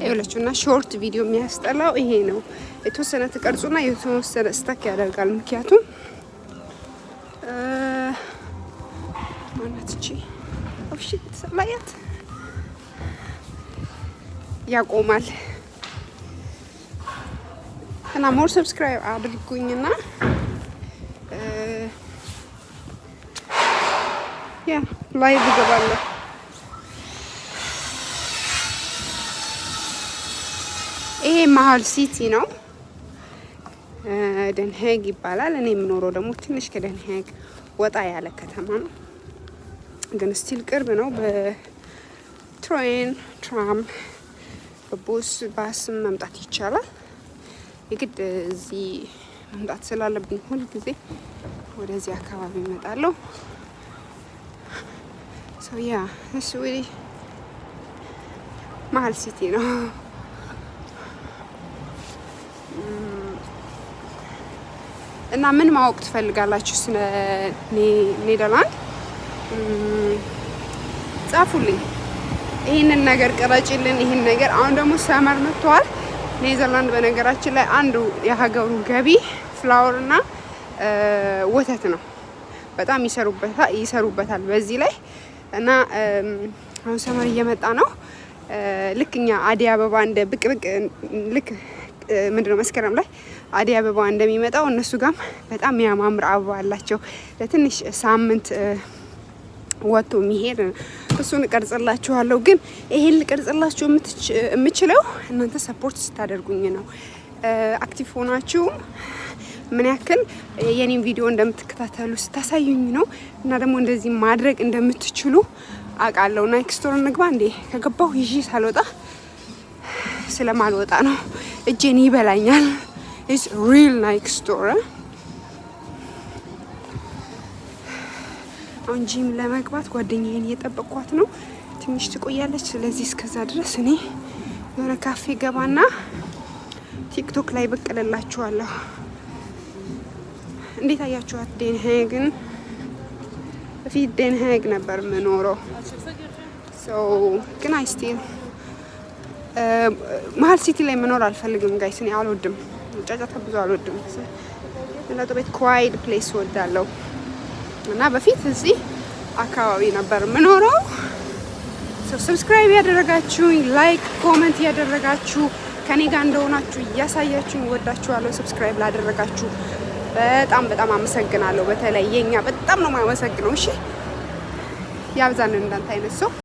ይኸውላችሁና ሾርት ቪዲዮ የሚያስጠላው ይሄ ነው። የተወሰነ ተቀርጹና የተወሰነ ስታክ ያደርጋል። ምክንያቱም ማናት እቺ ኦፍሺት ሰላያት ያቆማል። እና ሞር ሰብስክራይብ አድርጉኝና ያ ላይቭ እገባለሁ። ይሄ መሀል ሲቲ ነው፣ ደንሄግ ይባላል። እኔ የምኖረው ደግሞ ትንሽ ከደንሄግ ወጣ ያለ ከተማ ነው፣ ግን ስቲል ቅርብ ነው። በትሬን ትራም፣ በቡስ ባስም መምጣት ይቻላል። የግድ እዚህ መምጣት ስላለብኝ ሁል ጊዜ ወደዚህ አካባቢ እመጣለሁ። ያ እሱ መሀል ሲቲ ነው። እና ምን ማወቅ ትፈልጋላችሁ ስለ ኔዘርላንድ? ጻፉልኝ። ይህንን ነገር ቅረጭልን፣ ይህን ነገር። አሁን ደግሞ ሰመር መጥቷል። ኔዘርላንድ በነገራችን ላይ አንዱ የሀገሩ ገቢ ፍላወር እና ወተት ነው። በጣም ይሰሩበታል በዚህ ላይ እና አሁን ሰመር እየመጣ ነው። ልክ እኛ አደይ አበባ እንደ ብቅ ልክ ምንድነው መስከረም ላይ አደይ አበባ እንደሚመጣው እነሱ ጋም በጣም የሚያማምር አበባ አላቸው። ለትንሽ ሳምንት ወጥቶ የሚሄድ እሱን እቀርጽላችኋለሁ። ግን ይሄን ልቀርጽላችሁ የምችለው እናንተ ሰፖርት ስታደርጉኝ ነው። አክቲቭ ሆናችሁ ምን ያክል የኔን ቪዲዮ እንደምትከታተሉ ስታሳዩኝ ነው። እና ደግሞ እንደዚህ ማድረግ እንደምትችሉ አውቃለሁ። ናይክ ስቶር እንግባ እንዴ? ከገባሁ ይዤ ሳልወጣ ስለማልወጣ ነው፣ እጄን ይበላኛል። ኢትስ ሪል ናይክ ስቶር። አሁን ጂም ለመግባት ጓደኛዬን እየጠበቅኳት ነው። ትንሽ ትቆያለች። ስለዚህ እስከዛ ድረስ እኔ የሆነ ካፌ ገባና ቲክቶክ ላይ ብቅ እልላችኋለሁ። እንዴት አያችኋት ደንሄግን? በፊት ደንሄግ ነበር የምኖረው። ግን አይስቲል መሀል ሲቲ ላይ መኖር አልፈልግም ጋይስ። እኔ አልወድም፣ ጫጫታ ብዙ አልወድም። ለጦ ቤት ኳይት ፕሌስ ወዳለው እና በፊት እዚህ አካባቢ ነበር የምኖረው። ሰብስክራይብ ያደረጋችሁኝ፣ ላይክ ኮሜንት ያደረጋችሁ፣ ከኔ ጋር እንደሆናችሁ እያሳያችሁኝ ወዳችኋለሁ። ሰብስክራይብ ላደረጋችሁ በጣም በጣም አመሰግናለሁ። በተለይ የኛ በጣም ነው የማመሰግነው። እሺ ያብዛን እንዳንተ አይነት ሰው